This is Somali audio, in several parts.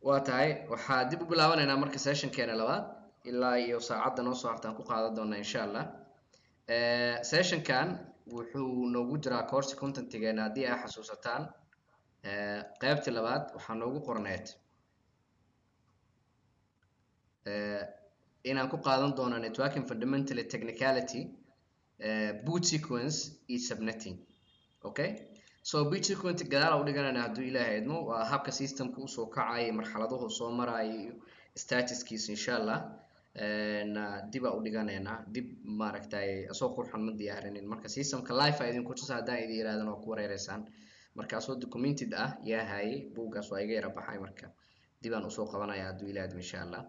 واتاي waxaa dib u bilaabanayna marka session keena labaad ilaa iyo saacada noo soo hartaan ku qaadan doona insha Allah session kan wuxuu noogu jiraa course content-geena hadii ay xasuusataan qaybta labaad waxaa noogu qorneed inaan ku qaadan doono networking fundamental technicality boot sequence iyo subnetting. Okay, so boot sequence gadaal u dhiganayna haduu Ilaahay idmo waa habka systemku u soo kacay marxaladuhu soo maray statuskiisa insha Allah dib u dhiganayna dib maaragtay soo qurxan ma diyaarinin marka systemka live ay idin ku tusaa hadaa idin yiraahdaan oo ku wareeraysan marka soo documented ah yahay buugaas waa iga yara baxay marka dib aan u soo qabanaya haduu Ilaahay idmo insha Allah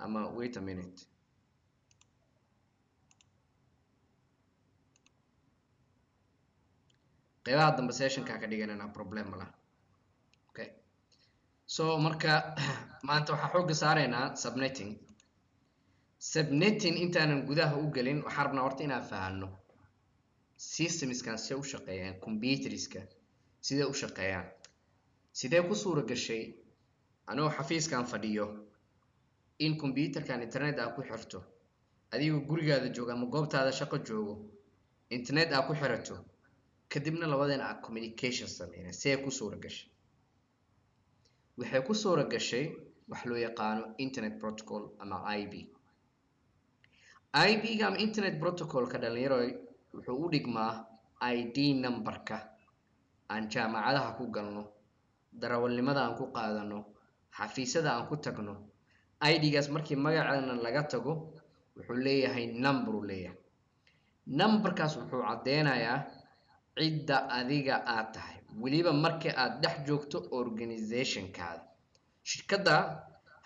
ama wait a minute. qaybaha dambe session-ka ka dhiganayna problem ma laha. Okay, so marka maanta waxaa xoogga saaraynaa subnetting intaanan gudaha u gelin waxaan rabnaa horta inaan fahanno systemskan sidee u shaqeeyaan computerska sidee u shaqeeyaan sidee ku suura gashay anoo xafiiskan fadhiyo in computerkan internet aad ku xirto adigoo gurigaada jooga ama goobtaada shaqo joogo internet aad ku xirato kadibna labadeena aad communication sameeyeen see ku suura gashay waxay ku suura gashay wax loo yaqaano internet protocol ama IP ga ama internet protocol ka dhalinyaro wuxuu u dhigmaa ID number-ka aan jaamacadaha ku galno darawalnimada aan ku qaadano xafiisyada aan ku tagno ID-gaas markii magaceena laga tago wuxuu leeyahay number u leeyahay numberkaas wuxuu cadeynayaa cidda adiga aad tahay waliba markii aad dhex joogto organization-kaada shirkadda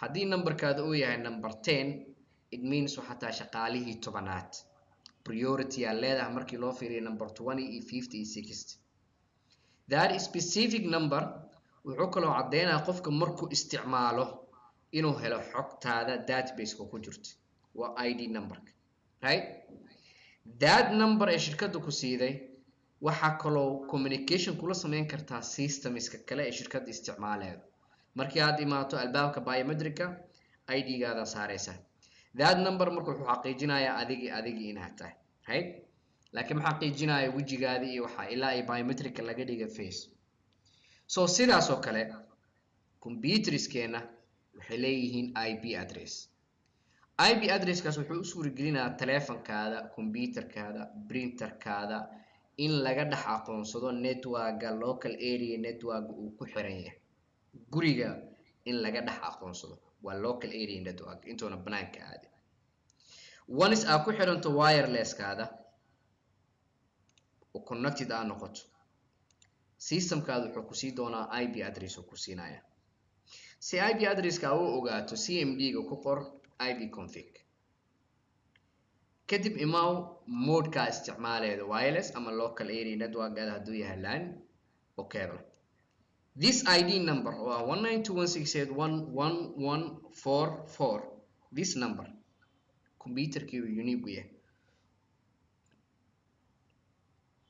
haddii numberkaada uu yahay number 10 it means waxa tahay shaqaalihii 10aad priority aa leedahay markii loo fiiriyo number 20 iyo 50 iyo 60 that specific number wuxuu kaloo cadeynayaa qofka markuu isticmaalo inuu helo xogtaada database-ka ku jirto waa ID number-ka right that number ee shirkaddu ku siiday waxa kaloo communication kula sameyn kartaa systemska kale ee shirkadda isticmaaleedo markii aad imaato albaabka biometric-ka ID-gaada saaraysa that number markuu wuxuu xaqiijinayaa adigi inaad tahay right laakiin ma xaqiijinayo wajigaada iyo waxa ilaa ay biometric laga dhiga face so sidaas oo kale computerskeena waxay leeyihiin IP address-kaas wuxuu u suuragelinayaa telefonkaada computerkaada printerkaada in laga dhex aqoonsado network-ga local area network uu ku xiran yahay guriga in laga dhex aqoonsado waa local area network intoona banaanka aadi once aad ku xiranto wireless-kaada oo connected aad noqoto systemkaada wuxuu ku sii doonaa IP address oo ku siinaya si IP address-ka uu ogaato CMD-ga ku qor IP config kadib imaaw mode-ka isticmaaleedo wireless ama local area network-gaada hadduu yahay LAN oo cable this ID number waa 192.168.1144 this number computerkii uu unique u yahay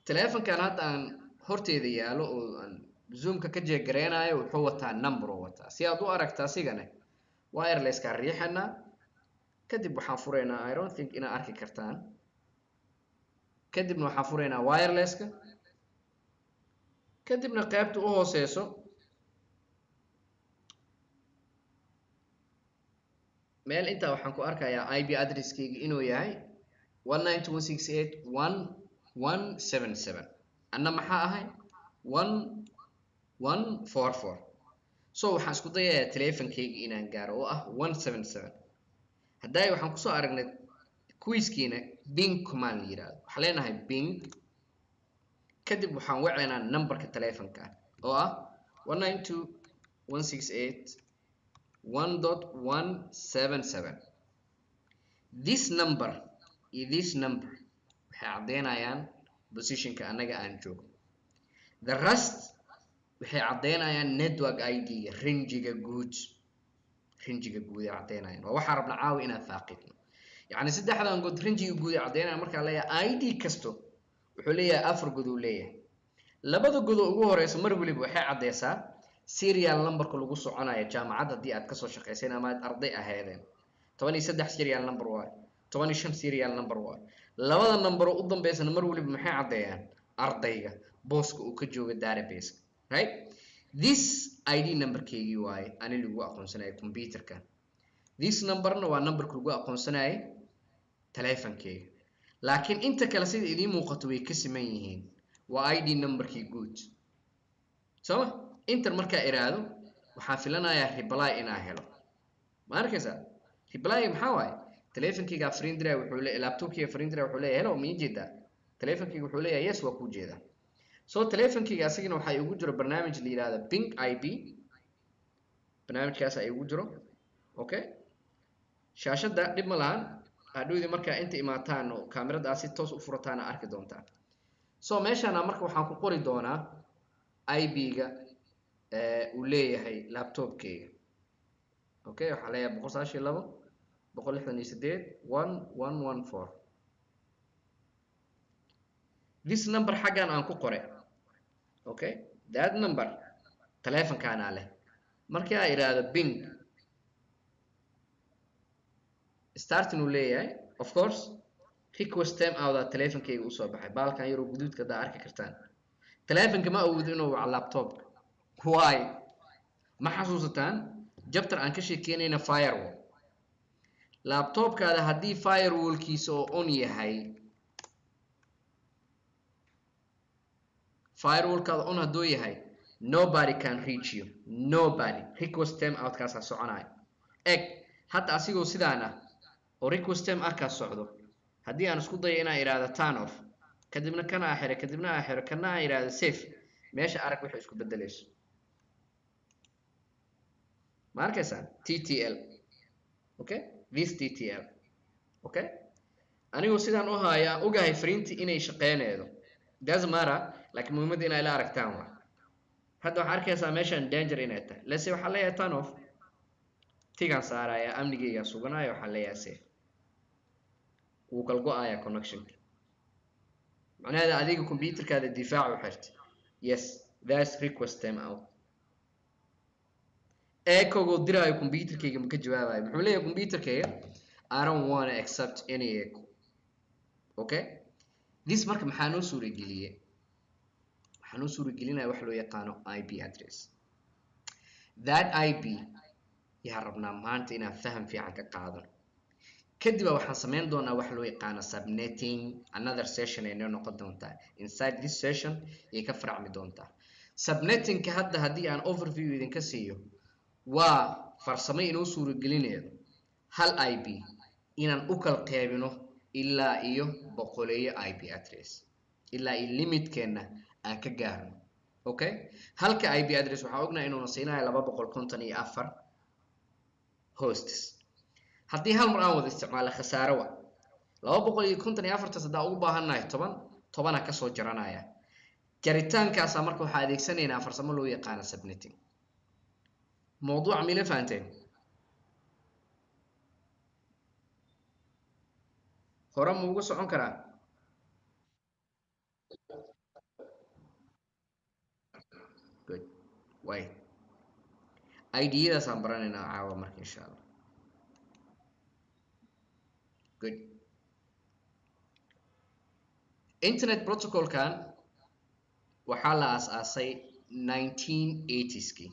telefonkan hadda aan horteeda yaalo oo aan zoom-ka ka jeegareynayo wuxuu wataa number oo wataa si aad u aragtaa sigane wireless-ka riixana kadib waxaan fureynaa I don't think ina arki kartaan kadibna waxaan fureynaa wireless-ka kadibna qaybta u hooseyso meel inta waxaan ku arkayaa IP address-kayga inuu yahay 192.168.177 anna maxaa ahay 144 so waxaan isku dayayaa telefonkayga inaan gaaro oo ah 177 hadday waxaan ku soo aragnay quiz-kiina ping command la yiraahdo waxaan leenahay ping kadib waxaan waceynaa numberka telefonka oo ah 192.168.1.177 this number iyo this number waxay cadeynayaan positionka anaga aan joogo the rest waxay cadeynayaan network ID-ga range-ga guud ay cadeynayaan waa waxa rabna caawi inaad faaqidno yani saddexdan god range-ga guud ay cadeynayaan marka la leeyahay ID kasto wuxuu leeyahay afar god uu leeyahay labada god ugu horeysa mar waliba waxay cadeysaa serial numberka lagu soconayo jaamacad haddii aad kasoo shaqayseen ama aad arday ahaydeen 13 serial number waaye 15 serial number waaye labada number oo u dambeysana mar waliba maxay caddeeyaan ardayga booska uu ka jooga database right this id numberkeygii waaye ani lagu aqoonsanayo computerka this numberna waa numberka lagu aqoonsanayo teleefankeyga laakiin inta kale sida idiin muuqato way ka siman yihiin waa id numberkii guud soo inter markaa iraado waxaan filanayaa reply inaa helo ma arkaysaa reply maxaa waaye teleefankeyga fariin diray wuxuu leeyahay laptopkeyga fariin diray wuxuu leeyahay hello ma jeedaa teleefankeyga wuxuu leeyahay yes waa ku jeedaa soo teleefankeyga asagina waxaa igu jiro barnaamij la yiraahdo Ping IP barnaamijkaas ay igu jiro okay shaashada dib ma lahan hadhoodii markaa inta imaataan oo kaamirada si toos u furataan arki doontaan soo meeshaan marka waxaan ku qori doonaa IP-ga uu leeyahay laptopkeyga okay waxaa leeyahay 192.168.1.114 this number xaggan aan ku qoray okay that number teleefankaana leh markii aan iraado Bing starting uu leeyahay of course request time out teleefankeyga usoo baxay baalkan yar oo guduudka daa arki kartaan teleefanka ma awoodo inuu waco laptop why ma xasuusataan jabtar aan ka sheekeynayna firewall laptopkaada haddii firewallkiisa oo on yahay firewallkaada on hadduu yahay nobody can reach you nobody request time out kaasa soconayo eg hadda asigoo sidaan ah oo request time ah ka socdo haddii aan isku dayo inaan iraado turn off kadibna kana xiro kadibna xiro kana iraado safe meesha arag wixii isku bedelayso ma arkaysan TTL okay this TTL okay anigu sidaan u hayaa ogahay fariintii inay shaqeynaydo doesn't matter like muhiimada inay la aragtaan waa hadda waxaad arkaysaa meeshan danger inay tahay lase waxaa leeyahay turn off tigaan saaraya amnigeyga suganayo waxaa leeyahay safe wuu kala go-ayaa connectionka macnaheeda adiga computerkaada difaac u xirtay yes that's request time out echogo diraayo computerkeyga ma ka jawaabayo muxuu leeyahay computerkeyga I don't want to accept any echo okay this marka maxaa noo suurageliyay waxaa noo suuragelinaya wax loo yaqaano IP address that IP yaa rabnaa maanta inaan faham fiican ka qaadano kadib waxaan sameyn doonaa wax loo yaqaano subnetting another session ay noqon doontaa inside this session ay ka faracmi doontaa subnetting ka hadda haddii aan overview idinka siiyo waa farsamo inoo suuragelinayo hal IP inaan u kala qaybino ilaa iyo boqoleeyo IP address ilaa iyo limitkeena aan ka gaarno okay halka IP address waxaa ognahay inuu siinayo 254 hosts haddii hal mar aan wada isticmaalo khasaaro waa 254 hadaa ugu baahannahay 10 ka soo jaranaya jaritaankaas marka waxaa adeegsanaynaa farsamo loo yaqaan subnetting موضوع ميلا فانتين هرم موجو سعون كرا good wait idea سامبراننا عاوة مرك إن شاء الله good internet protocol كان وحالة أساسي 1980s كي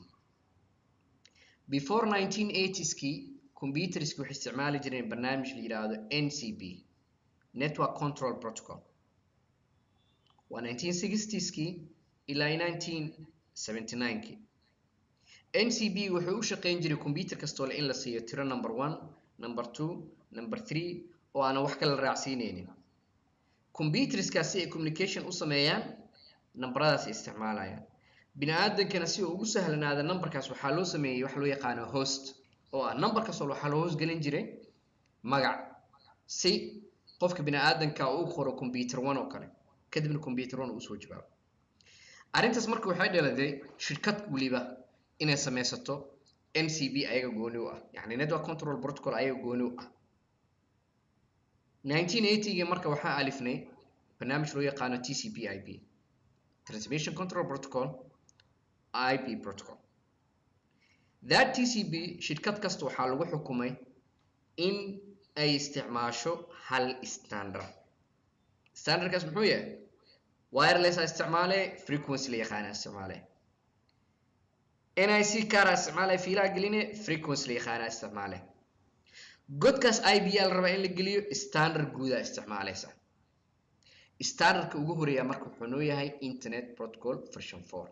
before 1980s كي computers waxay isticmaali jireen barnaamij la yiraahdo NCP network control protocol waa 1960s kii ilaa 1979 kii NCP wuxuu u shaqeyn jiray computer kastoo in la siiyo tiro number 1 number 2 number 3 oo aan wax kala raacsiineynin computerskaasi ay communication u sameeyaan numberadaas isticmaalayaan bini'aadankana si uu ugu sahlanaado numberkaas waxaa loo sameeyay wax loo yaqaan host oo ah numberkaas waxaa loo hoos gelin jiray magac si qofka bini'aadanka uu qoro computer 1 oo kale kadibna computer 1 uu soo jawaabo arintaas markii waxay dhaladay shirkad waliba inay sameysato NCP ayaga gooni u ah yani network control protocol ayaga gooni u ah 1980 marka waxaa alifnay barnaamij loo yaqaan TCP/IP transmission control protocol IP protocol that TCP shirkad kasta waxaa lagu xukumay in ay isticmaasho hal standardkaas muxuu yahay wireless isticmaale frequency la yaqaan isticmaale NIC kaara isticmaale fiilaa geline frequency la yaqaan isticmaale godkaas IBL raba in la geliyo standard guuda isticmaaleysa standardka ugu horeeya marka wuxuu noo yahay internet protocol version 4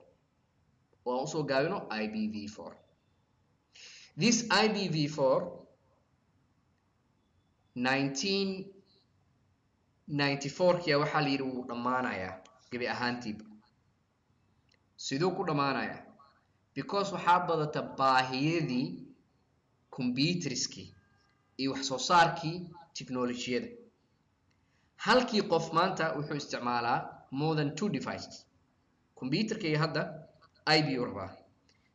oo aan usoo gaabino IPv4 this IPv4 1994 kiya waxaa la yidhi wuu dhammaanayaa gebi ahaantiiba siduu ku dhammaanayaa because waxaa badata baahiyadii computerskii iyo wax soo saarkii teknolojiyada halkii qof maanta wuxuu isticmaalaa more than 2 devices computerkayga hadda IPu rabaa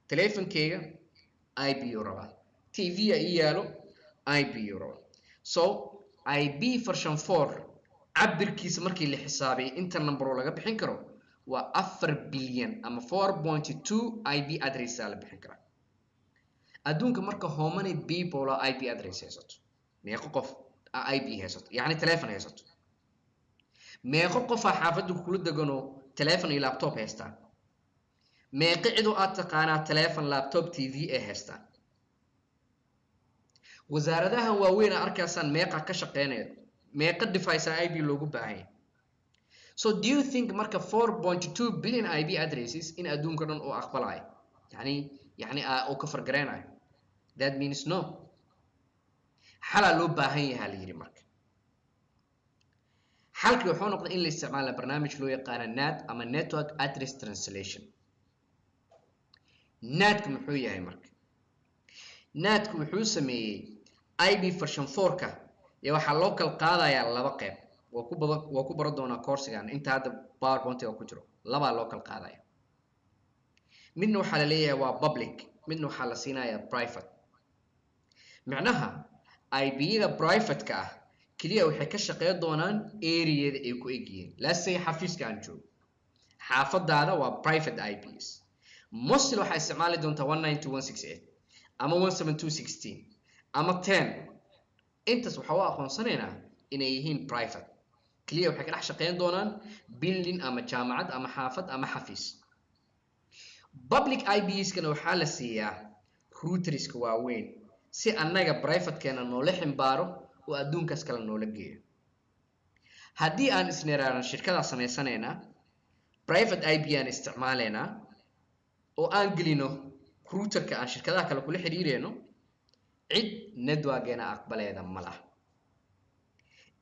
teleefankayga IPu rabaa TV ii yaalo IPu rabaa so IP version 4 cabirkiisa markii la xisaabay inta number laga bixin karo waa 4 billion ama 4.2 IP address la bixin karaa adduunka marka how many people IP address haysato meeqa qof IP haysato yani telefoon haysato meeqa qof xaafadu kula degano telefoon iyo laptop haysta meeqa cid oo aad taqaanaa telefoon laptop TV ee haysta wasaaradaha waaweyn arkaysan meeqa ka shaqeynaya meeqa device IP loogu baahan yahay so do you think marka 4.2 billion IP addresses in adduunka dhan oo aqbalay yani oo ka fargareenayo that means no xala loo baahan yahay la yiri marka xalkii wuxuu noqday in la isticmaalo barnaamij loo yaqaan NAT ama network address translation NAT muxuu yahay marka NAT wuxuu sameeyay IP version 4 ka ee waxa loo kala qaadayaa laba qayb waa ku baran doonaa course-gan inta hadda PowerPoint oo ku jiro laba loo kala qaadaya midna waxa la leeyahay waa public midna waxa la siinayaa private macnaha IP-ga private ka ah kaliya waxay ka shaqeyn doonaan area-da ay ku egyihiin let's say xafiiska aan joogo xaafadaada waa private IPs mostly waxa isticmaali doontaa 192.168 ama 172.16 ama 10 intaas waxa uu aqoonsanaynaa inay yihiin private kaliya waxay ka dhex shaqeyn doonaan building ama jaamacad ama xaafad ama xafiis public IPs kana waxaa la siiyaa routerska waaweyn si annaga private keena noola ximbaaro oo adduunkaas kala noola geeyo haddii aan isneeraan shirkada samaysanayna private IP aan isticmaaleyna oo aan gelino routerka aan shirkadaha kale kula xiriireyno cid network-geena aqbaleeda ma laha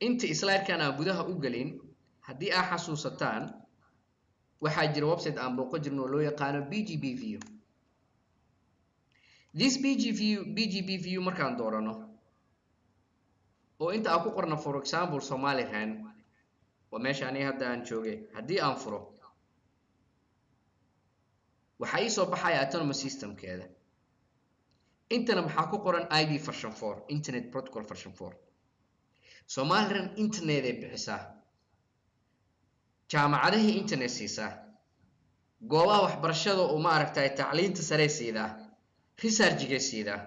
inta slide-kan aan gudaha u gelin haddii aad xasuusataan waxaa jira website aan booqo jirno loo yaqaano BGPView this BGPView markaan doorano oo inta aan ku qorno for example Somaliland waa meesha aniga hadda aan joogay haddii aan furo waxa ii soo baxaya autonomous system-keeda intana maxaa ku qoran IP version 4 internet protocol version 4 Somaliland internet ay bixisaa jaamacadaha internet siisaa goobaha waxbarashada oo ma aragtay tacliinta sare siidaa research-ga siidaa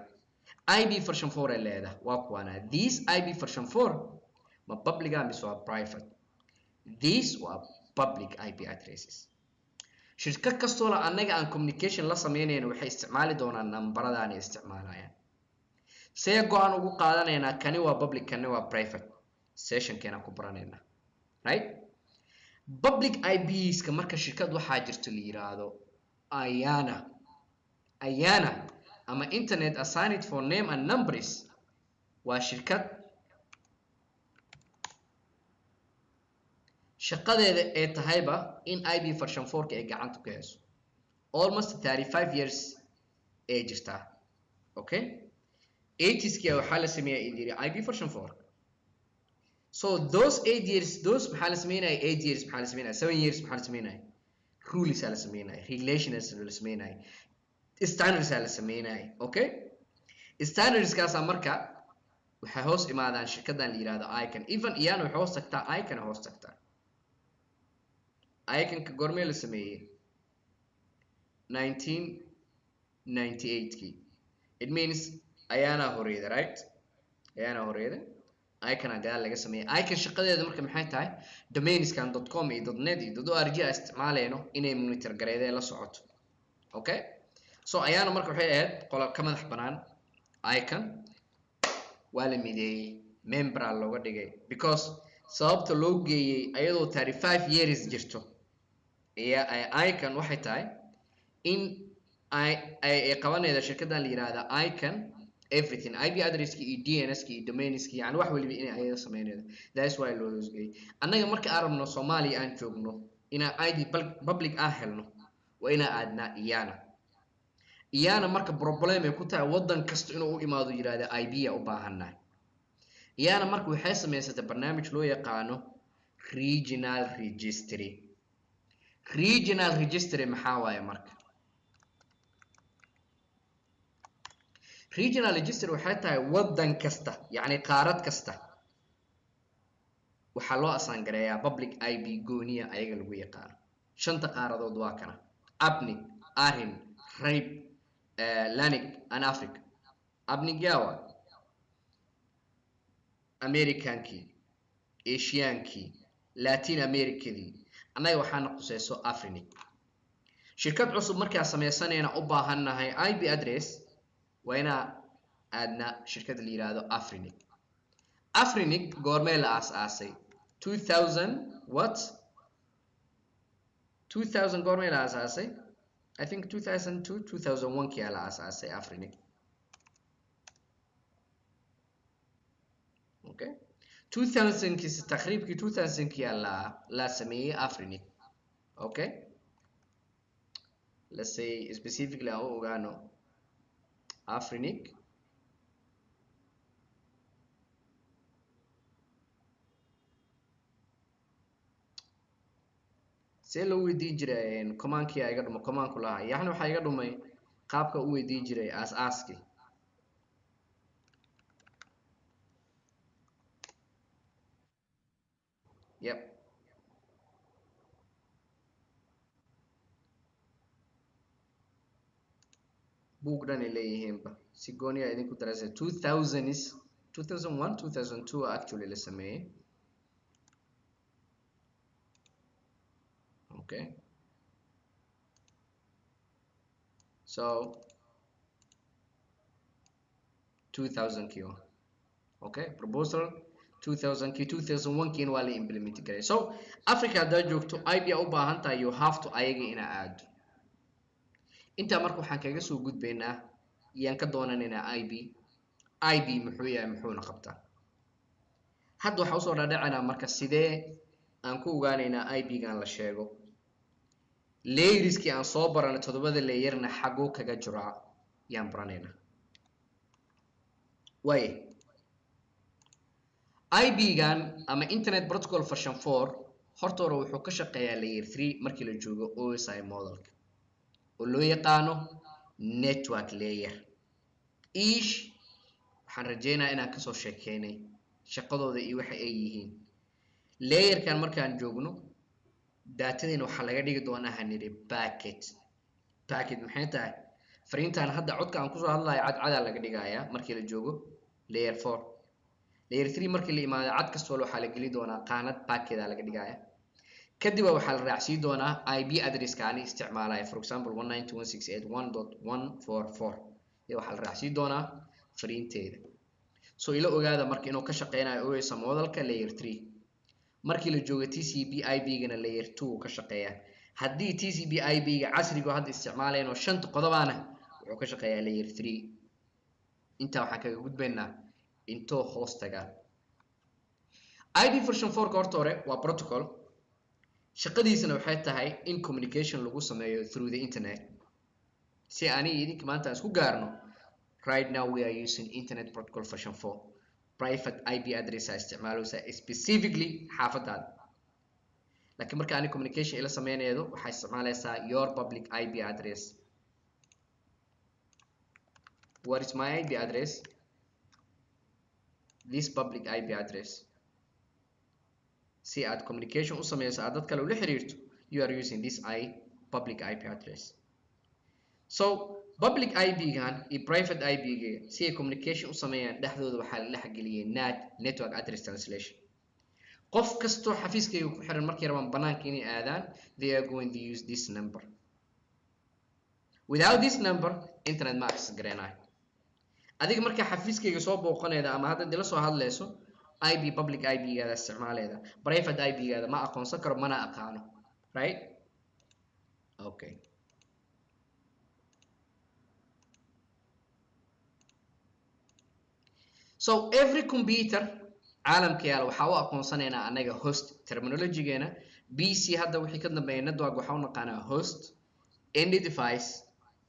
IP version 4 ay leedahay waa kuwana this IP version 4 ma public ama waa private these waa public IP addresses shirkad kastoo la anaga aan communication la sameynayno waxay isticmaali doonaan nambaradaan ay isticmaalayaan see go'aan ugu qaadanaynaa kani waa public kani waa private session keena ku baranayna right public IPs ka marka shirkad waxaa jirto la yiraahdo ayana ama internet assigned for name and numbers waa shirkad shaqadeeda ee tahayba in IP version 4 ka ay gacanta ku hayso almost 35 years ee jirta okay 80s ka waxa la sameeyay IP version 4 so those 8 years those maxaa la sameeyay 8 years maxaa la sameeyay 7 years maxaa la sameeyay rules la sameeyay regulations la sameeyay standards la sameeyay okay standards kaas marka waxa hoos imaadaan shirkadan la yiraahdo Icon even iyana waxa hoos tagtaa Icon hoos tagtaa Icon ka gormee la sameeyay 1998 kii it means ayaana horeeyda, right? ayaana horeeyda icon gadaal laga sameeyay. icon shaqadeeda marka maxay tahay? domainskan .com iyo .net iyo .org a isticmaaleyno inay monitor gareedee la socoto. okay, so ayaana marka waxay ahayd qolab ka madax banaan. icon waa la mideeyey, membera looga dhigay because sababta loo geeyey ayadoo 35 years jirto icon waxay tahay in ay qabanayda shirkadan la yiraahdo icon everything, IP addresski iyo DNSki iyo domainski, yani wax waliba inay ayada sameynaydo. That's why loo hoosgeeyey. annaga marka aan rabno Soomaaliya aan joogno inaan ID public ah helno waa inaan aadnaa iyana marka problem ay ku tahay wadan kasta inuu u imaado yiraahdo IP ya u baahanaa. iyana marka waxay sameysatay barnaamij loo yaqaano regional registry. regional registry maxaa waaye marka? regional registry waxay tahay wadan kasta, yani qaarad kasta waxaa loo asaan gareeyaa public IP gooniya ayaga lagu yaqaano. shanta qaaradood waa kana: APNIC, ARIN, RAIP, LANIC and Africa. APNIC yawa Americankii, Asiankii, Latin Americadii, annaga waxaana qusayso AFRINIC. shirkad cusub markaa sameysanayna u baahannahay IP address waa inaa aadna shirkad la yiraahdo AFRINIC. AFRINIC goormee la aasaasay? 2000 what? 2000 goormee la aasaasay? I think 2002 2001 kii la aasaasay AFRINIC. okay, 2000 kii taqriibkii 2000 kii la sameeyay AFRINIC. okay, let's say specifically aan u ogaano AFRINIC. see loo weydiin jiray commandkii iga dhumo commandku lahaa, yani waxaa iga dhumay qaabka u weydiin jiray aasaaskii. yep, buug dhan ay leeyihiinba si gooniya idinku darasay. 2000 is 2001 2002 actually la sameeyey. okay, so 2000 kii okay, proposal 2000 kii 2001 kiina waa la implement garay. so Africa haddaad joogto IP u baahan tahay you have to ayaga inaa aado. intaa marka waxaan kaga soo gudbaynaa iyaan ka doonanaynaa IP muxuu yahay, muxuuna qabtaa. hadda waxaa usoo dhaadhacanaa marka sidee aan ku ogaanaynaa IP-gan la sheego. layerskii aan soo baranay 7 layerna xaguu kaga jiraa yaan baranaynaa. waaye IP-gan ama internet protocol version 4 horta hore wuxuu ka shaqeeyaa layer 3 markii la joogo OSI modelka oo loo yaqaano network layer. ish waxaan rajeynayaa inaan kasoo sheekeynay shaqadooda iyo waxa ay yihiin. layerkan markaan joogno daatadiina waxaa laga dhigi doonaa haniri packet maxay tahay? fariintan hadda codka aan kusoo hadlayo cadcadaa laga dhigayaa markii la joogo layer 4. layer 3 markii la imaado cad kastoo waxaa la geli doonaa qaanad packeta laga dhigayaa. kadib waxaa la raacsiin doonaa IP addresska aan isticmaalaya, for example 192.168.144 iyo waxaa la raacsiin doonaa fariinteeda. so ila ogaada marka inuu ka shaqeynayo OSI modelka layer 3. markii la joogo TCP IP-gana layer 2 ka shaqeeya. haddii TCP IP-ga casriga hadda isticmaalayno 5 qodobaana wuxuu ka shaqeeyaa layer 3. intaa waxaan kaga gudbaynaa intoo hoos tagaan. IP version 4 ka horta hore waa protocol. shaqadiisana waxay tahay in communication lagu sameeyo through the internet. si ani idinka maanta isku gaarno, right now we are using internet protocol version 4. private IP address isticmaalaysa specifically xaafadaada. laakiin marka ani communication ila sameynayo waxay isticmaalaysaa your public IP address. what is my IP address? this public IP address. si aad communication u sameyso aad dad kale ula xiriirto, you are using this public IP address. so public IP gan iyo private IP ga si ay communication u sameeyaan dhexdooda waxaa la xageliyay NAT network address translation qof kasto xafiiskayga ku xiran markay rabaan banaanka inay aadaan they are going to use this number without this number internet ma access gareenayo adiga marka xafiiskayga soo booqanayda ama hadda dila soo hadlayso IP public IP gaada isticmaaleeda private IP gaada ma aqoonsan karo mana aqaano right okay so every computer caalamka yaala waxaa u aqoonsanaynaa anaga host terminology-geena BC hadda wixii ka dambeeya network waxaa u naqaanaa host end device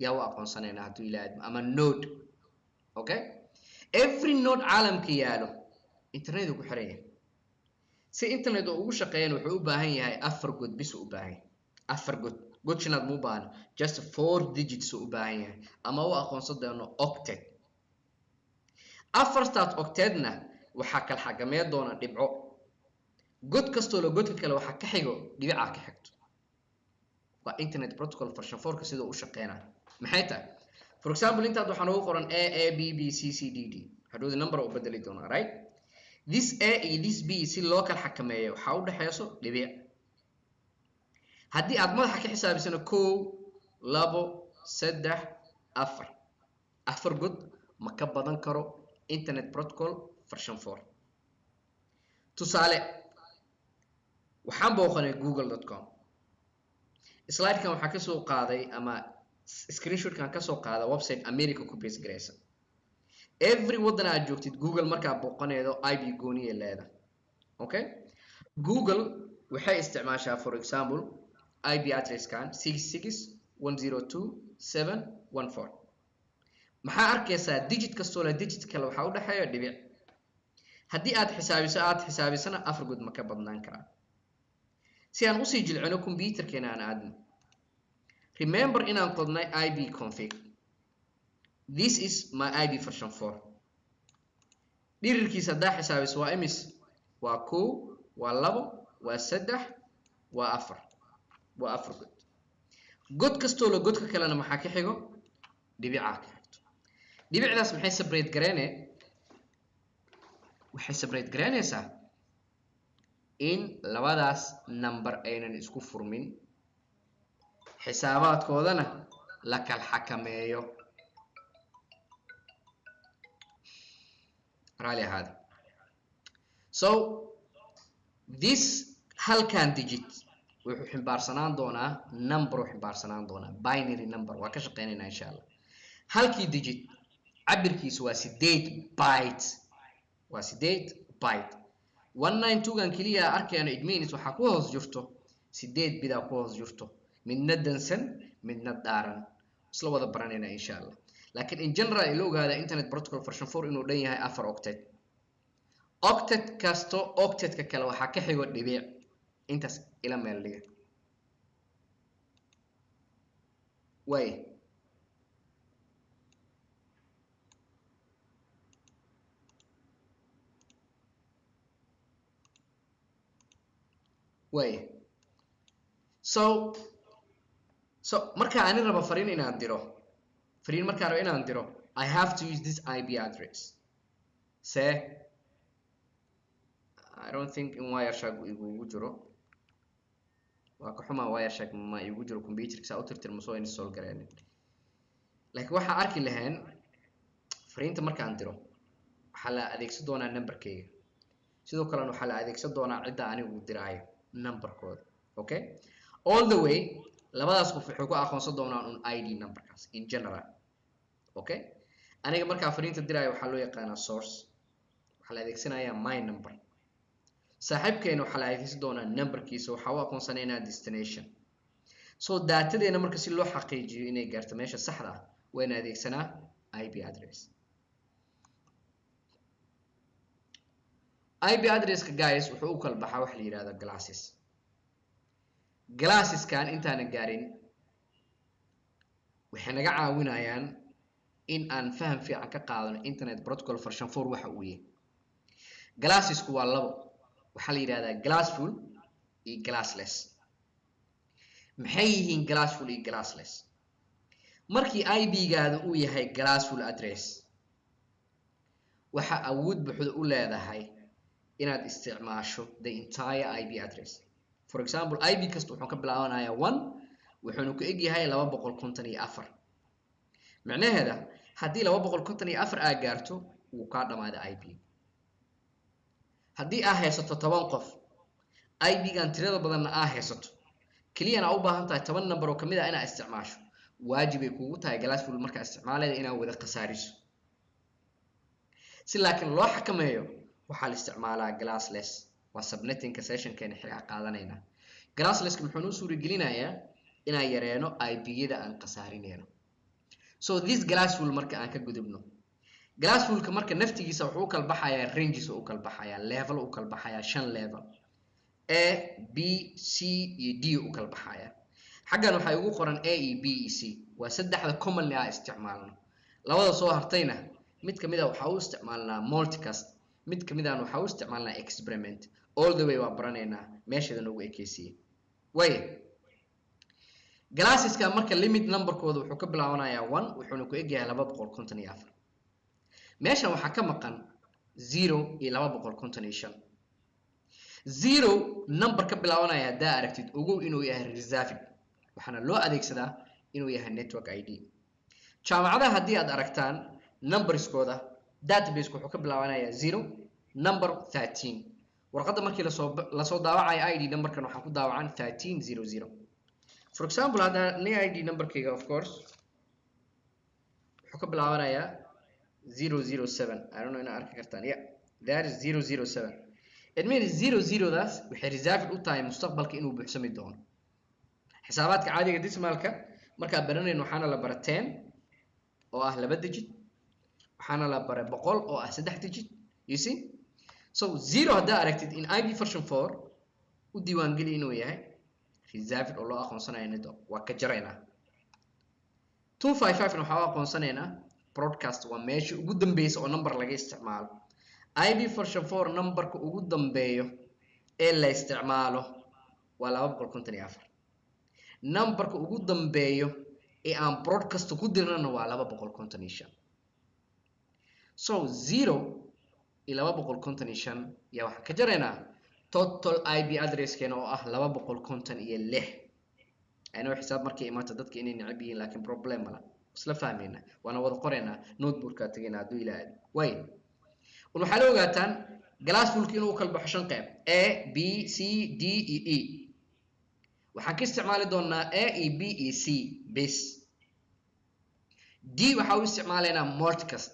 yaa u aqoonsanaynaa hadduu ilaahdo ama node okay every node caalamka yaalo internet ku xiran yahay si internet ugu shaqeeyaan wuxuu u baahan yahay afar god bis u baahan yahay afar god shanaad mu baahan just 4 digits u baahan yahay ama u aqoonsan doono octet afartaad octetna waxaa kala xagamee doona dhibco god kastoo la godka kale waxaa ka xigo dhibica ka xigto waa internet protocol version 4 ka sida uu shaqeynaa maxay tahay for example intaad waxaan ugu qoran a a b b c c d d hadhow number u bedeli doona right this a iyo this b si loo kala xakameeyo waxaa u dhaxayso dhibic haddii aad madaxa ka xisaabisano 1 2 3 4 afar god ma ka badan karo internet protocol version 4 tusaale waxaan booqanay google.com slide-kan waxaa ka soo qaaday ama screenshot-kan ka soo qaada website America ku base gareysan every wadan aad joogtid google markaa booqanaydo IP gooniye leedahay okay google waxay isticmaashaa for example IP address-kan 66102714 maxaa arkaysaa digit kastoo la digit kale waxaa u dhaxeeya dhibic haddii aad xisaabisana afar god ma ka badnaan karaa si aan usii jilcino computerkeena aan aadno remember inaan qodnay IP config this is my IP version 4 dhirirkiisa haddaa xisaabiso waa imis waa 1 waa 2 waa 3 waa 4 waa afar god kastoo la godka kalena maxaa ka xigo dhibica ka xigto dhibicdaas maxay separate gareene waxay separate gareynaysaa in labadaas number aynan isku furmin xisaabaadkoodana la kala xakameeyo rally ahaada so this halkan digit wuxuu ximbaarsanaan doonaa number wuxuu ximbaarsanaan doonaa binary number waa ka shaqeynaynaa insha Allah halkii digit cabirkiisu waa 8 bytes waa 8 byte 192 kan kaliya arkayna it means waxa ku hoos jirto 8 bida ku hoos jirto midna dansan midna daaran isla wada baranayna insha Allah laakiin in general ila ogaada internet protocol version 4 inuu dhan yahay 4 octet octet kasto octet ka kale waxa ka xigo dhibic intaas ila meel dhiga way way so marka aan rabo fariin inaan diro I have to use this IP address say I don't think in Wireshark igu jiro waa ka xumaa Wireshark ma igu jiro computer ka u tirtirmo soo install gareenin laakiin waxa arki lahayn fariinta markaan diro waxa la adeegsan doonaa numberkayga sidoo kale waxa la adeegsan doonaa cidda anigu diraayo numberkooda okay all the way labadaas qof wuxuu ku aqoonsan doonaa un ID numberkaas in general okay aniga marka fariinta diraayo waxa loo yaqaanaa source waxa la adeegsanayaa my number saaxiibkeena waxa la adeegsan doonaa numberkiisa waxa uu aqoonsanaynaa destination so datadeena marka si loo xaqiijiyo inay gaarto meesha saxda ah wayna adeegsanaa IP address IP address ka guys wuxuu u kala baxaa wax la yiraahdo classes kan intaan gaarin waxay naga caawinayaan in aan faham fiican ka qaadano internet protocol version 4 waxa uu yahay classes ku waa labo waxa la yiraahdaa glassful iyo glassless maxay yihiin glassful iyo glassless markii IP-gaada uu yahay glassful address waxa awood buuxda u leedahay inaad isticmaasho the entire IP address. For example, IP kasta wuxuu ka bilaabanayaa 1 wuxuuna ku eg yahay 254. macnaheeda haddii 254 aad gaarto wuu ka dhamaaday IP. haddii aad haysato 10 qof IP-gan tirada badanna aad haysato keliyana u baahan tahay 10 number oo kamid ah inaad isticmaasho waajib ay kugu tahay glassful marka isticmaaleeda inaad wada khasaariso. si laakiin loo xakameeyo waxaa la isticmaalaa glassless. waa subnetting session-keena xiga qaadanayna. glassless muxuu noo suuragelinayaa inaan yareeno IP-yada aan khasaarinayno. So this glassful marka aan ka gudubno. glassful-ka marka naftigiisa wuxuu u kala baxayaa ranges u kala baxayaa level u kala baxayaa 5 level. A, B, C iyo D u kala baxayaa. xaggan waxay ugu qoran A, E, B, E, C. waa saddexda commonly ah isticmaalno. labada soo hartayna mid kamid ah waxa uu isticmaalnaa multicast, mid kamid ah waxa uu isticmaalnaa experiment. all the way waa baraneynaa meeshada noogu ekeysiye. way glasseska marka limit numberkooda wuxuu ka bilaabanayaa 1 wuxuuna ku eg yahay 254. meeshan waxaa ka maqan 0 iyo 255. 0 number ka bilaabanaya hadaa aragtid ogow inuu yahay reserved waxaana loo adeegsadaa inuu yahay network ID. jaamacadaha haddii aad aragtaan numberskooda database wuxuu ka bilaabanayaa 0 number 13. warqadda markii lasoo daawacayo ID numberkan waxaa ku daawacan 1300. for example hadda ni ID numberkayga of course wuxuu ka bilaabanayaa 007. I don't know ina arki kartaan. yeah, that is 007. it means 00 daas waxay reserved u tahay mustaqbalka inuu buuxsami doono. xisaabaadka caadiga decimalka marka baranayno waxaana la bara 10 oo ah 2 digit, waxaana la bara 100 oo ah 3 digit. you see, so 0 hadaa aragtid in IP version 4 u diiwaan geli inuu yahay reserved oo loo aqoonsanayo nido waa ka jaraynaa. 255 waxa uu aqoonsanaynaa broadcast waa meesha ugu dambeeyay oo number laga isticmaalo. IP version 4 numberka ugu dambeeyo ee la isticmaalo waa 254. numberka ugu dambeeyo ee aan broadcast ku dirnana waa 255. so 0 iyo 255 yaa waxa ka jaraynaa total IP address keena oo ah 256. ayna xisaab markay imaata dadka inay necab yihiin laakiin problem ma laha isla fahmayna waana wada qoreynaa notebook-ka tagayna haduu ilaahay. way waxaa la ogaataan glassful-ka inuu kala baxo 5 qayb A, B, C, D iyo E. waxaan ka isticmaali doonaa A, E, B iyo C base. D waxa uu isticmaalaynaa multicast.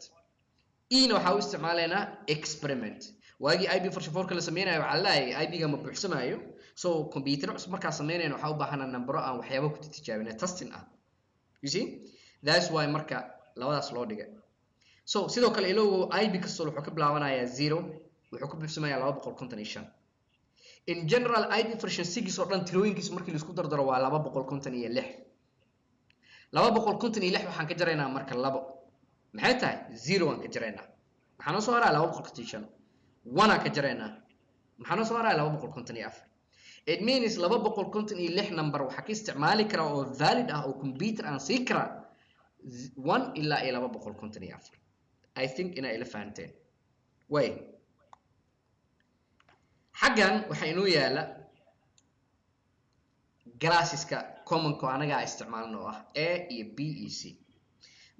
E na waxa uu isticmaalaynaa experiment. waagi IP version 4 kala sameeyay waxa la leeyahay IP-ga ma buuxsamayo. so computer cusub marka sameeynayna waxa u baahanaa number aan waxyaabo ku tijaabinay testing ah. you see, that's why marka labadaas loo dhigay. so sidoo kale ilaahu IP kastoo wuxuu ka bilaabanayaa 0 wuxuu ku buuxsamayaa 255. in general IP version 6 oo dhan tirooyinkiisa markii la isku dardaro waa 256. 256 waxaan ka jaraynaa marka 2 maxay tahay 0 aan ka jaraynaa maxaan soo haraa 255. 1 aan ka jaraynaa maxaan soo haraa 254. it means 256 number waxa ka isticmaali kara oo valid ah oo computer aan sii kara 1 ilaa 254. I think ina ila fahanteen. way xaggan waxa inoo yaala glasseska common ko anaga isticmaalno ah A iyo B iyo C.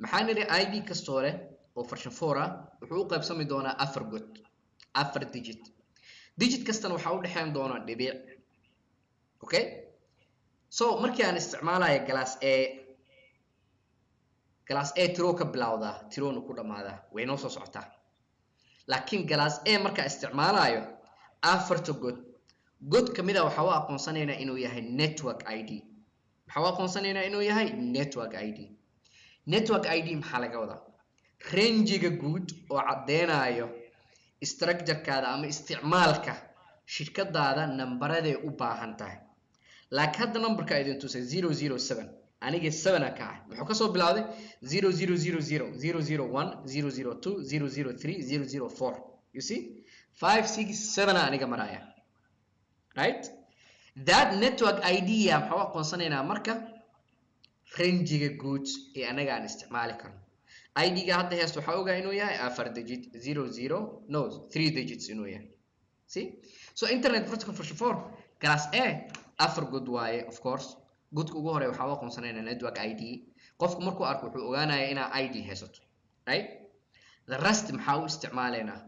maxaan niri IP kastoo leh oo version 4 ah wuxuu u qaybsami doonaa 4 god 4 digit. digit kastana waxa u dhaxayn doona dhibic. okay, so markii aan isticmaalayo glass A tiro ka bilowda tirona ku dhamaada way noo soo socotaa. laakiin glass A marka isticmaalayo 4 god kamid ah waxa uu aqoonsanaynaa inuu yahay network ID. waxa uu aqoonsanaynaa inuu yahay network ID. network ID maxaa laga wadaa? range-ga guud oo cadeynayo structure-kaada ama isticmaalka shirkadaada nambarada u baahan tahay. laakiin hadda numberka idin tusay 007 aniga 7 ka ah wuxuu ka soo bilowday 0000 001 002 003 004. you see 5 6 7 aniga maraya. right, that network ID waxa uu aqoonsanaynaa marka rangiga guud ee anaga aan isticmaali karno. ID-ga hadda heesta waxaa ogaa inuu yahay 4 digit 00 no 3 digits inuu yahay. See? So internet protocol version 4 class A 4 good waaye of course. Goodka ugu hore waxaa u aqoonsanaynaa network ID. qofku markuu arko wuxuu ogaanayaa inaa ID haysato. Right? The rest maxaa u isticmaalaynaa?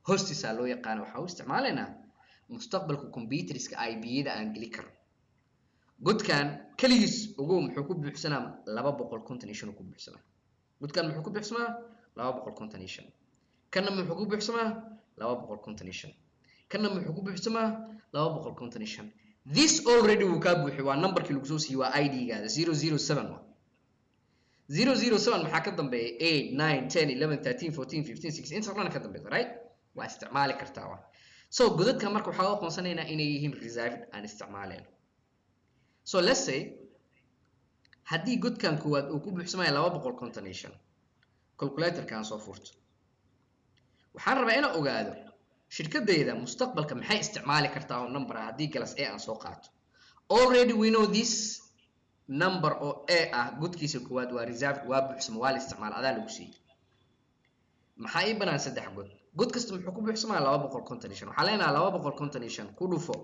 Hostisaa loo yaqaan waxaa u isticmaalaynaa mustaqbalka computerska IP-yada aan geli karno. goodkan kaligiis ugu muxuu ku buuxsanaa 255 ku buuxsanaa. goodkan muxuu ku buuxsamaa 255. kana muxuu ku buuxsamaa 255. kana muxuu ku buuxsamaa 255. This already wuu ka buuxi waa numberkii lagu soo siiyay waa ID-gaada 007. 007 maxaa ka dambeeya 8 9 10 11 13 14 15 16 inta dhan ka dambeeya, right? waa isticmaali kartaa waa. So godadka marka waxaa u aqoonsanaynaa inay yihiin reserved aan isticmaalayno. So let's say haddii godkan koowaad uu ku buuxsamayo 255 calculatorkan soo furto waxaan rabaa inaan ogaado shirkadayda mustaqbalka maxay isticmaali kartaa oo number haddii class A aan soo qaato. Already we know this number oo A ah godkiisa koowaad waa reserved waa buuxsama waa la isticmaal adaa lagu siiyay. maxaa ii banaan 3 god. god kasta muxuu ku buuxsamaa 255. waxaa leenahay 255 ku dhufo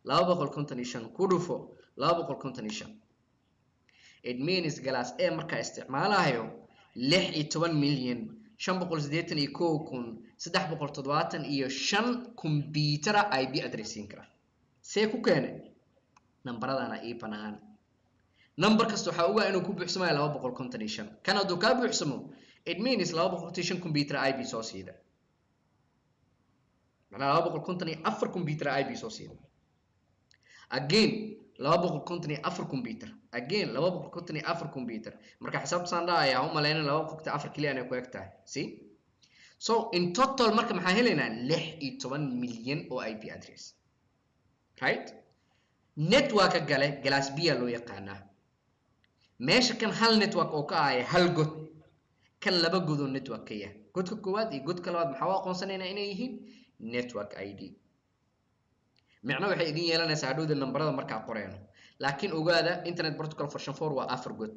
255 ku dhufo 255. It means class A markaa isticmaalayo 16,581,375 kumbiyuutara IP addressin kara. see ku keenay nambaradana ii banaan. number kasta waxaa ogaa inuu ku buuxsamayo 255. kan hadduu kaa buuxsamo it means 255 kumbiyuutar IP soo siida. macnaha 254 kumbiyuutar IP soo siida. again 254 kumbiyuutar. again 254 kumbiyuutar. marka xisaabta saan dhahayaa u maleynaa 254 kaliya inay ku eg tahay. see? So in total marka maxaa helaynaa 16 milyan oo IP address. Right? Network gale class B loo yaqaanaa. meesha kan hal network oo ka ah hal god kan laba god oo network ka yahay. godka koowaad iyo godka labaad maxaa u aqoonsanaynaa inay yihiin network ID. macna waxay idin yeelanaysaa hadhowda nambarada markaa qoreyno. laakiin ogaada internet protocol version 4 waa 4 god.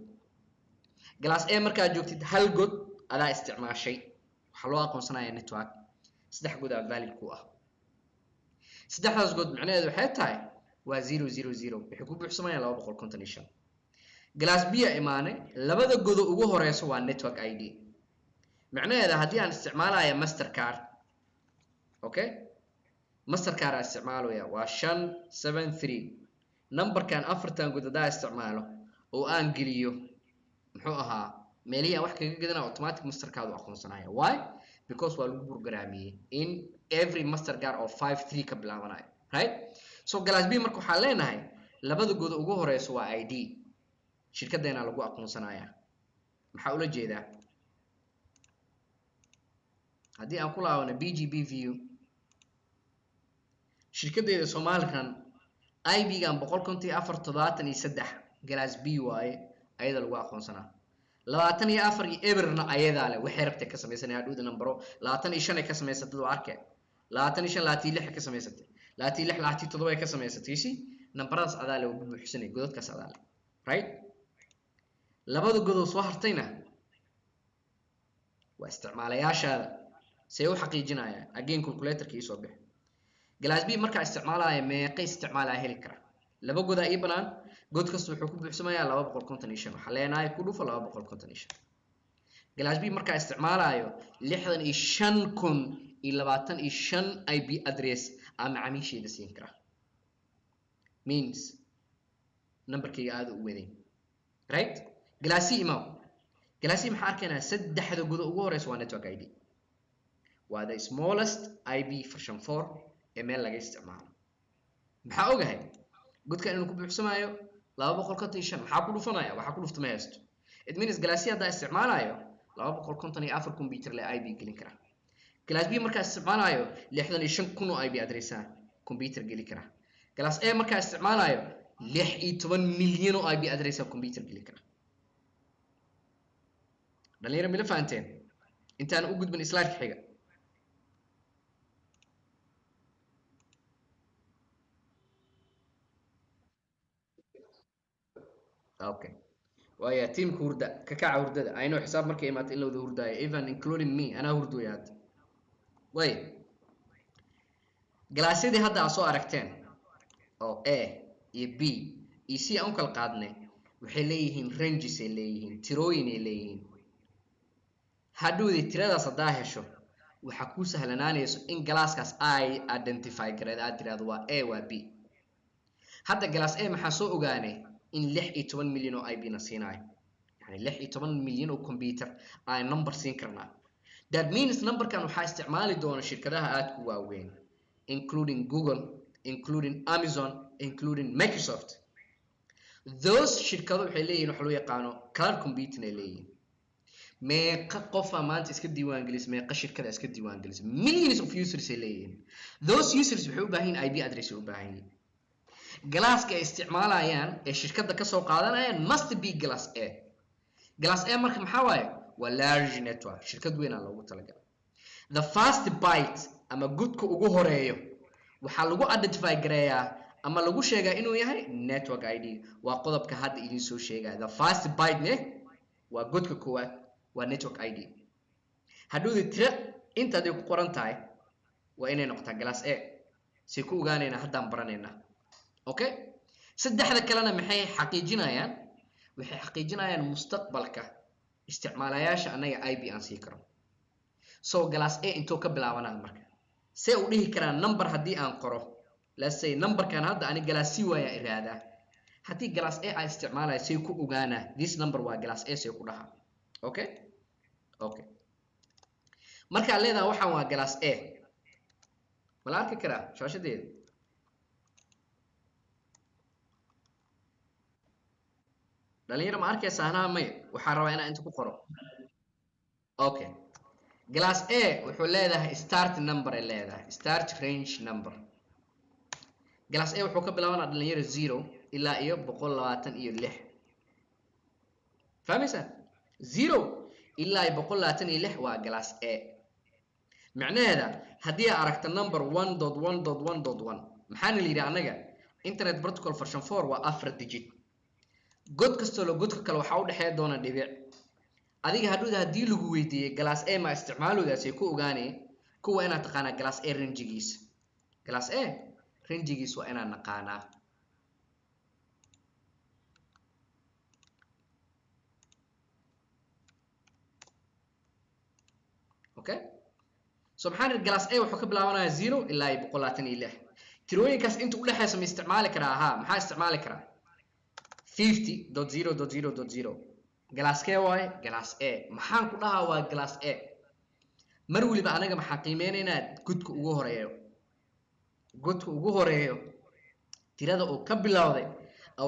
class A markaa joogtid hal god adaa isticmaashay waxaa loo aqoonsanayaa network. 3 god aa valid ku ah. 3daas god macnaheedu waxay tahay waa 000 waxay ku buuxsamayaan 255. class B imaane labada god ugu horeyso waa network ID. macnaheedu haddii aan isticmaalayo mastercard okay mastercard aan isticmaalaya waa 573. numberkan afartan god hadaa isticmaalo oo aan geliyo muxuu ahaa meelihi aan wax kaga gadana automatic mastercard u aqoonsanaya. why? because waa lagu programiyay in every mastercard oo 53 ka bilaabanayo, right? so class B marka waxaa leenahay labada god ugu horeyso waa ID. shirkadeena lagu aqoonsanaya. maxaa ula jeedaa? haddii aan ku laabano BGB view shirkadeeda Somaliland IP-gan 15473 class B waaye ayada lagu aqoonsanaa. 24 eberna ayada leh waxay rabtay ka sameysanayaa hadhuuda nambaro 25 ay ka sameysatay oo arkay 25 26 ka sameysatay 26 27 ay ka sameysatay si nambaradaas adaa leh ugu buuxsanay godadkaas adaa leh, right? labada godoo soo hartayna waa isticmaalayaashaada say u xaqiijinayaan again calculatorkii soo bixi. class B markaa isticmaalaya meeqa isticmaalaya heli kara. laba godaa ii banaan god kasta wuxuu ku buuxsamayaa 255. waxaa leenahay ku dhufo 255. class B markaa isticmaalayo 65,025 IP address aan macaamiisheeda siin kara. means numberkayga aada u weyn, right? class C imaam. class C maxaa arkaynaa 3 god ugu horeyso waa network ID. waa the smallest IP version 4 ee meel laga isticmaalo. maxaa ogahay godkan inuu ku buuxsamayo 255. maxaa ku dhufanaya waxaa ku dhuftama haysto. it means class C haddaa isticmaalayo 254 computer le IP gelin kara. class B markaa isticmaalayo 65,000 oo IP address computer geli kara. class A markaa isticmaalayo 16 milyan oo IP address computer geli kara. dhalinyaro mila fahanteen intaan u gudbin slide xiga. okay ويا تيم هوردا ككع هوردة I know حساب مركي ما تقول له هوردا even including me أنا هوردو ياد وي جلاسيدي هذا أسوأ أركتين أو A ي B ي C أنكل قادنة وحليهن رنجس ليهن تروين ليهن هادو دي ترى صداه شو وحكوس هلنانيس إن جلاس كاس I identify كريد أدري هذا A و B هذا جلاس A محسوق جاني إن لح 8 مليون أي بي نسيناي يعني لح 8 مليون كمبيوتر أي نمبر سينكرنا that means number كانوا حاستعمالي دون شركتها آتكو واوين including Google including Amazon including Microsoft those شركات waxay leeyihiin waxa loo yaqaano cloud computing ay leeyihiin meeqa qof maanta iska diiwaan gelis meeqa shirkada iska diiwaan gelis millions of users ay leeyihiin those users waxay u baahan yihiin IP address ay u baahan yihiin galaaska ay isticmaalayaan ee shirkada ka soo qaadanayaan must be glass A glass A marka maxaa waaye waa large network shirkad weyn aan loogu talagalay the first byte ama gudka ugu horeeyo waxaa lagu identify gareeyaa ama lagu sheegaa inuu yahay network ID waa qodobka hadda idin soo sheegaya the first byte ne waa gudka koowaad waa network ID hadhoodii tira inta ay ku qoran tahay waa inay noqotaa glass A si ku ogaanayna haddaan baranayna okay saddexda kalena maxay xaqiijinayaan waxay xaqiijinayaan mustaqbalka isticmaalayaasha anaga IP aan sii karo so glass A intoo ka bilaabanaa marka see u dhihi karaa number haddii aan qoro let's say number kan hadda ani glass C waaya iraada haddii glass A ay isticmaalay say ku ogaana this number waa glass A say ku dhaha okay okay marka leedahay waxaan waa glass A wala arki karaa shaashadeeda dhalinyaro ma arkaysaa anaa may waxaan rabaa inaan inta ku qoro okay glass A wuxuu leedahay start number ay leedahay start range number glass A wuxuu ka bilaabanaa dhalinyaro 0 ilaa iyo 126 fahmaysa 0 ilaa iyo 126 waa glass A macnaheeda haddii aad aragto number 1.1.1.1 maxaana la yidhi anaga internet protocol version 4 waa 4 digit god kastoo la godka kale waxaa u dhexeeya doona dhibic adiga hadhuuda haddii lagu weydiiyey glass A ma isticmaaloodaas ay ku ogaanay kuwa inaad taqaanaa glass A rangigiisa glass A rangigiisa waa inaad naqaanaa okay so maxaan glass A wuxuu ka bilaabanayaa 0 ilaa 126 tirooyinkaas inta u dhexeysa ma isticmaali karaa ahaa maxaa isticmaali karaa 50.0.0.0 glass K waaye glass A maxaan ku dhahaa waa glass A mar waliba anaga maxaa qiimeynaynaa gudka ugu horeeyo tirada uu ka bilowday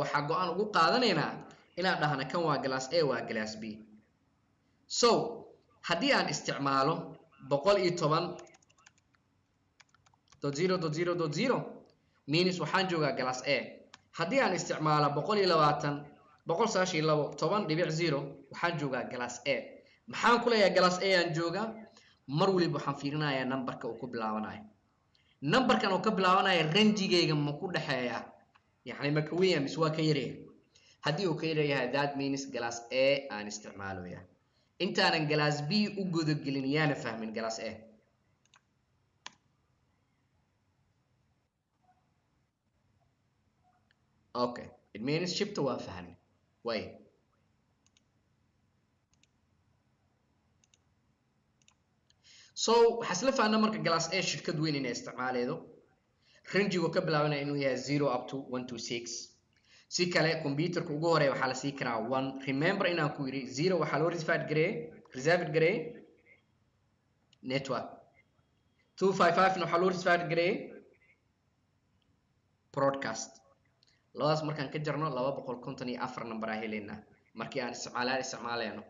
waxaa go'aan ugu qaadanaynaa inaan dhahna kan waa glass A waa glass B so haddii aan isticmaalo 110.0.0.0 means waxaan joogaa glass A haddii aan isticmaalo 120.192.10.0 waxaan joogaa glass A maxaan ku leeyahay glass A aan joogaa mar waliba waxaan fiirinayaa numberka uu ku bilaabanayo numberkan uu ka bilaabanayo rangigeyga ma ku dhaxeeya yani ma ka weyn mise waa ka yareeya haddii uu ka yareeyahay that means glass A aan isticmaaloya intaanan glass B u gudagelin yaana fahmin glass A okay it means shifta waa fahmay way so waxaa isla fahnaa marka glass A shirkad weyn inay isticmaaleedo rangigu ka bilaabanaya inuu yahay 0 up to 126 si kale computerka ugu horeeya waxaa la sii karaa 1 remember inaan ku yiri 0 waxaa loo reserved gareey network 255 waxaa loo reserved gareey broadcast labadaas markaan ka jarno 254 number ah heleena markii aan isticmaalayno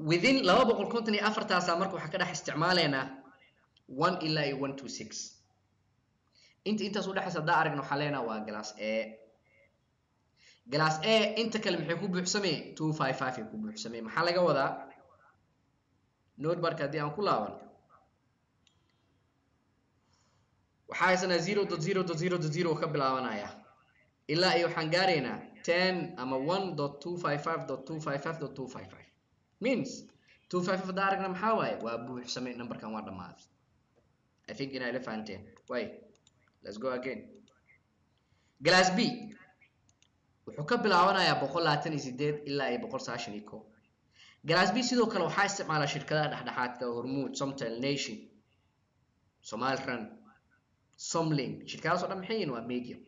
within 254 taasa marka waxa ka dhax isticmaaleena 1 ilaa 126 intaas u dhaxaysa daa aragna waxa leena waa glass A inta kale maxay ku buuxsamay 255 ay ku buuxsamay maxaa laga wadaa notebook hadii aan ku laaban waxa haysanaa 0.0.0.0 ka bilaabanaya ilaa ay waxaan gaareynaa 10 ama 1.255.255.255 means 255 haddaan aragna maxaa waaye waa buuxsamay numberkan waa dhammaaday. I think inay la fahanteen. Way, let's go again. Glass B wuxuu ka bilaabanayaa 128 ilaa 191. Glass B sidoo kale waxaa isticmaala shirkadaha dhexdhexaadka Hormuud, Somtel, Nation, Somalran, Somlink. Shirkadahaas oo dhan maxay yihiin waa medium.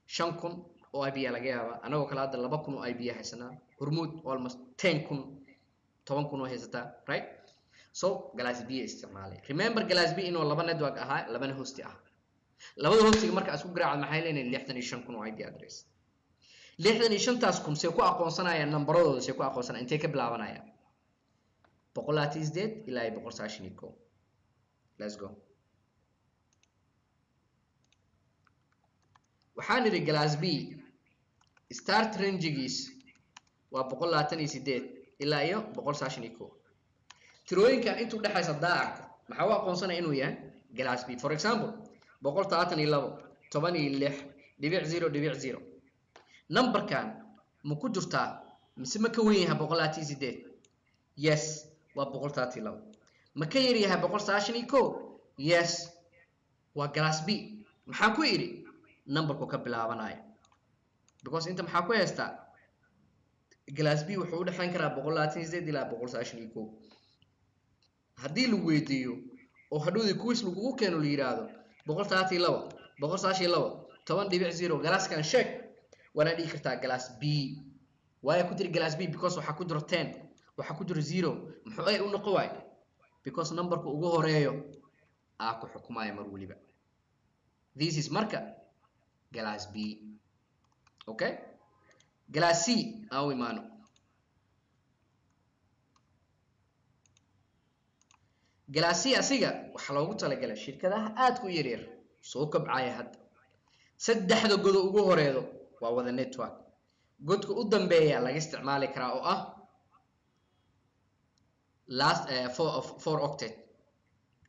5,000 oo IB laga yaabaa anagoo kale hadda 2,000 oo IB haysanaa. Hormuud almost 10,000 10,000 oo haysataa, right? So Glass B isticmaalay. Remember Glass B inuu laba network ahaa, labana host ah. labada hostiga marka isku garaacad maxay leeyihiin 65,000 oo IP address. 65taas kun say ku aqoonsanayaan nambaradooda say ku aqoonsanayaan intee ka bilaabanayaan 128 ilaa 191. Let's go. waxaan niri Glass B start range-giis waa 128 ilaa 191. tirooyinkan intuu dhaxaysa daaq maxaa u aqoonsanaya inuu yahay Glass B. For example 132.16.0.0 numberkan ma ku jirtaa mise ma ka weyn yahay 128? Yes, waa 132. ma ka yar yahay 191? Yes, waa Glass B. maxaa ku iri numberku ka bilaabanayo because inta maxaa ku haystaa Glass B wuxuu u dhaxayn karaa 128 ilaa 191. haddii lagu weydiiyo oo hadhowdii quiz lagu keeno la yiraahdo 132 10.0 Glasskan sheeg wala dhigi kartaa Glass B. waayo ku tiri Glass B because waxa ku jiro 10 waxa ku jiro 0 muxuu ay u noqon waay because numberku ugu horeeyo ku xukumayo mar waliba. This is marka Glass B. Okay, Glass C aw imaano. Glass C asiga waxa loogu talagalay shirkadaha aad ku yaryar soo kabcaya hadda. saddexda god ugu horeedo waa wada network. godka u dambeeya laga isticmaali karaa oo ah last 4 octet.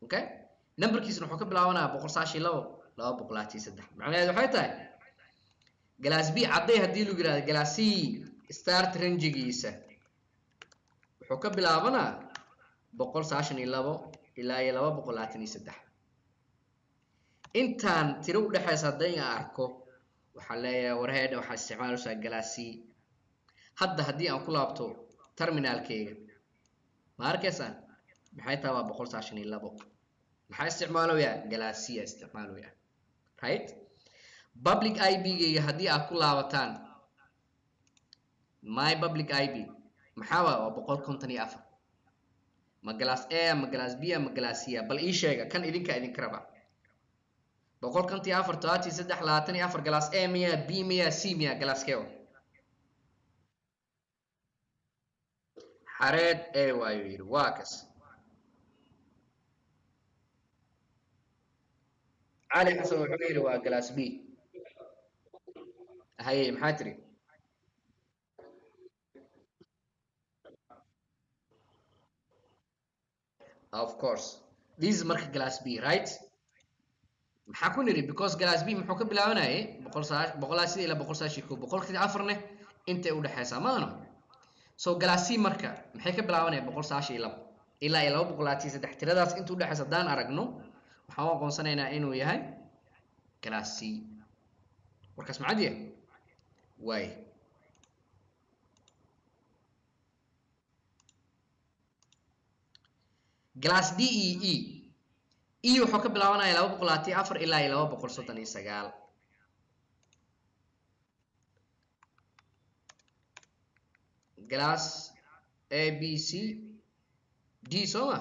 Okay, numberkiisuna wuxuu ka bilaabanayaa 192.223. macnaheedu waxay tahay Glass B cadday haddii lagu yiraahdo Glass C start range-giisa wuxuu ka bilaabanayaa 192 ilaa 223. intaan tiro u dhaxaysa haddii aan arko waxaan leeyahay warheed waxa isticmaalaysaa Glass C. hadda haddii aan ku laabto terminalkeyga ma arkaysaa maxay tahay waa 192. maxaa isticmaalayaa Glass C isticmaalayaa, right? public IP-geyga haddii aad ku laabataan my public IP maxaa waa 154. ma Glass A ma Glass B ma Glass C bal ii sheega kan idinka raba 154 Glass A miya B miya C miya Glass K xareed A waayo yiri waa kas. علي حسن وحميري وجلاس بي. هاي محاتري. Of course. This is mark Glass B, right? محاكون نري because Glass B محوك بلاونا إيه بقول سيد إلى بقول ساشيكو بقول كذا عفرنا أنت وده حسامانه. So Glass C مركا محيك بلاونا بقول ساشي إلا بقول سيد احترادات أنت وده حسدان أرجنو. وحاول قنصنا إنه يهاي Glass C. وركز معديه. واي. Glass D E wuxuu ka bilaabanayaa 204 ilaa 239. Glass A B C D soma.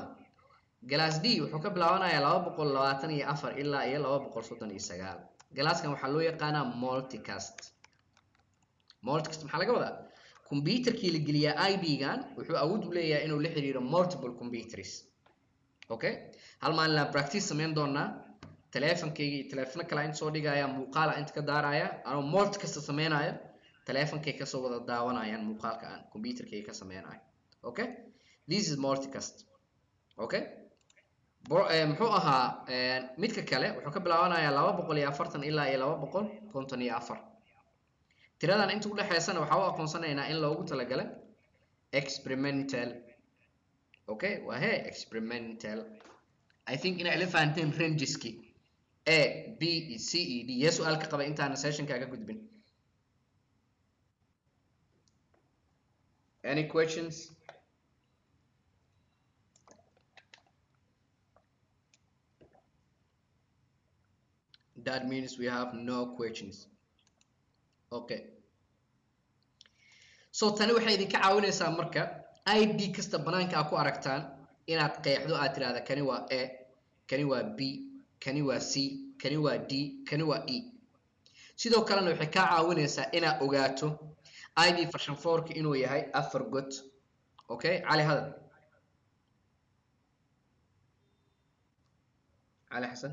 Glass D wuxuu ka bilaabanayaa 224 ilaa 239. Glasskan waxaa loo yaqaanaa multicast. Multicast maxaa laga wadaa? Computerkii la geliyaa IP-gan wuxuu awood u leeyahay inuu la xiriiro multiple computers. Okay, hal maalin la practice sameyn doonaa teleefankeyga teleefano kale inta soo dhigaya muuqaal inta ka daaraya anoo multicast sameynaayo teleefankeyga ka soo wada daawanayaan muuqaalka aan computerkeyga ka sameynayo. Okay, this is multicast. Okay, muxuu ahaa midka kale wuxuu ka bilaabanayaa 240 ilaa 254. tiradan inta u dhaxaysana waxa uu aqoonsanaynaa in loogu talagalay experimental. Okay, waa he experimental. I think in ila fahanteen rangeski A, B, C, E, D. Yes, su'aal ka qaba intaana session kaaga gudbin. Any questions? That means we have no questions. Okay. So tani waxay idinka caawinaysaa marka ID kasta banaanka aad ku aragtaan inaad qeexdo aad tiraahdo kani waa A, kani waa B, kani waa C, kani waa D, kani waa E. sidoo kalena waxay ka caawinaysaa inaad ogaato ID version 4 inuu yahay 4 god. Okay, cali hadal. علي حسن.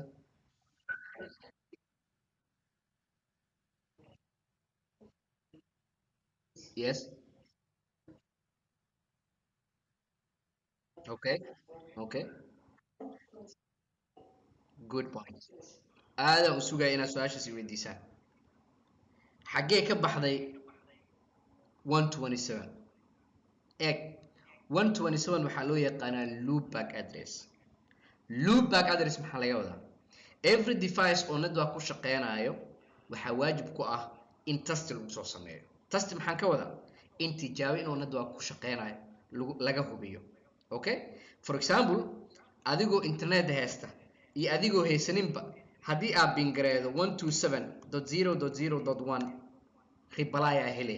Yes. Okay. Okay. Good point. aada u sugaya inaad su-aashaasi weydiisaan. xaggee ka baxday 127? eeg 127 waxaa loo yaqaanaa loopback address. loopback address maxaa laga wadaa? every device oo network ku shaqeynayo waxaa waajib ku ah in test lagu soo sameeyo. test maxaan ka wadaa? in tijaabo inuu network ku shaqeynayo laga hubiyo. Okay, for example adigoo internet haysta iyo adigoo haysaninba haddii aad bingareedo 127.0.0.1 reply aa hele.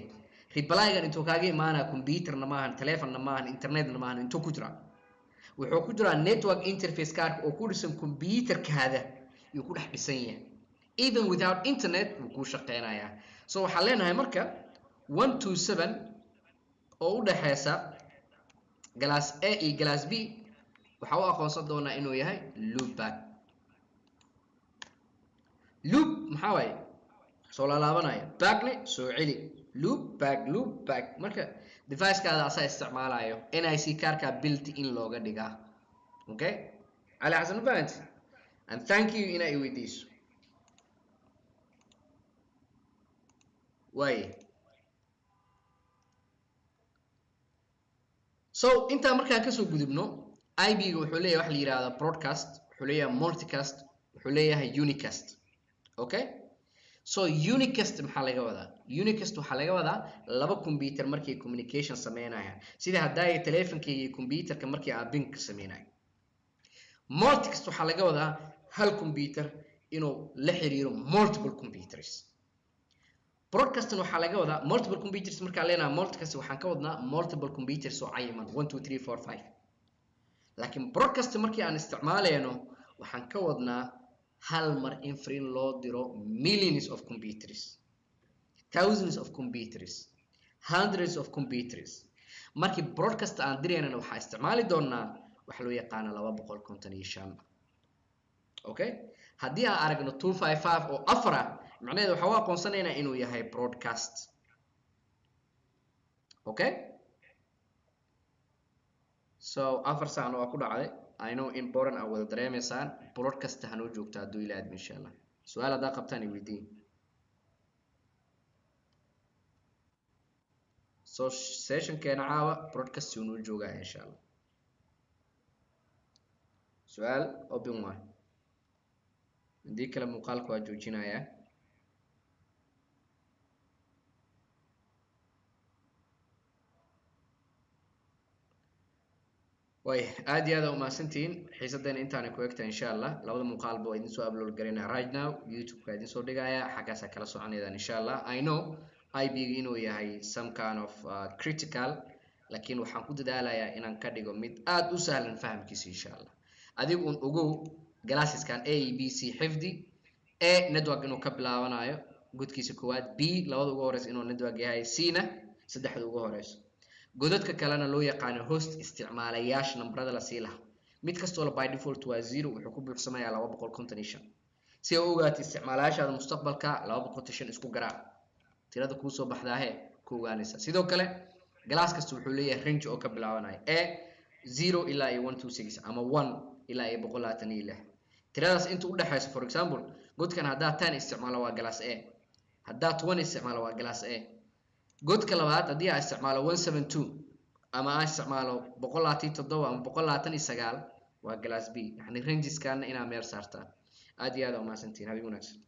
replygan intuu kaaga imaanaa computerna maahan, telefonna maahan, internetna maahan, intuu ku jiraa wuxuu ku jiraa network interface kaarka oo ku dhisan computerkaada iyo ku dhex dhisan yahay. even without internet wuu kuu shaqeynayaa. so waxaan leenahay marka 127 oo u dhaxeysa glass A iyo glass B waxa uu aqoonsan doonaa inuu yahay loopback. loop maxaa waaye? soo laalaabanaya. backne soo celi. loopback marka device-kaada asaa isticmaalayo NIC kaarka built in looga dhigaa. Okay, cali xasan fahant. and thank you inaa i weydiiso. waaye so intaa markaan kasoo gudubno IB-ga wuxuu leeyahay wax la yiraahdo broadcast, wuxuu leeyahay multicast, wuxuu leeyahay unicast. Okay, so unicast maxaa laga wadaa? unicast waxaa laga wadaa laba computer markay communication sameynayaan, sida hadday telefonkeyga iyo computerka markii aan ping sameynayo. multicast waxaa laga wadaa hal computer inuu la xiriiro multiple computers. broadcast waxaa laga wadaa multiple computers. markaan leenahay multicast waxaan ka wadnaa multiple computers oo cayiman 1 2 3 4 5. laakiin broadcast markii aan isticmaalayno waxaan ka wadnaa hal mar in free loo diro millions of computers, thousands of computers, hundreds of computers. markii broadcast aan diraynana waxaa isticmaali doonaa waxa loo yaqaano 255. okay, haddii aan aragno 255 oo afar ah macnaheedu waxa uu aqoonsanaynaa inuu yahay broadcast. okay, so afar saan waa ku dhacday. I know in boran aan wada dareemaysaan. broadcast hanoo joogta hadduu ila aadmo insha allah. su-aal haddaa qabtaan i weydiin. so sessionkeena caawa broadcast unoo joogaa insha allah. su-aal open waay. haddii kale muuqaalka waa joojinayaa. way aad iyo aad u mahadsantihiin. xiisadeena intaana ku egtahay insha allah. labada muuqaalba waa idin soo upload garaynaa right now. youtube-ka idin soo dhigaya, xaggaasaa kala soconaydaan insha allah. I know IB-ga inuu yahay some kind of critical, laakiin waxaan ku dadaalayaa inaan ka dhigo mid aad u sahlan fahamkiisa insha allah. adigu un ogow galaasiskan A, B, C xifdi. A network inuu ka bilaabanayo godkiisa koowaad, B labada ugu horeysa inuu network yahay, C na saddexda ugu horeyso. godadka kalena loo yaqaano host isticmaalayaasha nambarada la sii lahaa. mid kastoo la by default waa 0 wuxuu ku buuxsamayaa 255. si aad u ogaato isticmaalayaashaada mustaqbalka 255 isku garaac. tirada kuu soo baxdaahe ku ogaanaysa. sidoo kale galaas kasta wuxuu leeyahay range oo ka bilaabanaya A 0 ilaa 126 ama 1 ilaa 126. tiradaas inta u dhaxaysa for example godkan haddaa 10 isticmaalo waa galaas A, haddaad 20 isticmaalo waa glass A. godka labaad haddii aan isticmaalo 172 ama aan isticmaalo 127 ama 129 waa glass B. يعني rangeskan inaa meel saartaan. aad iyo aad u mahadsantihiin. habeen wanaagsan.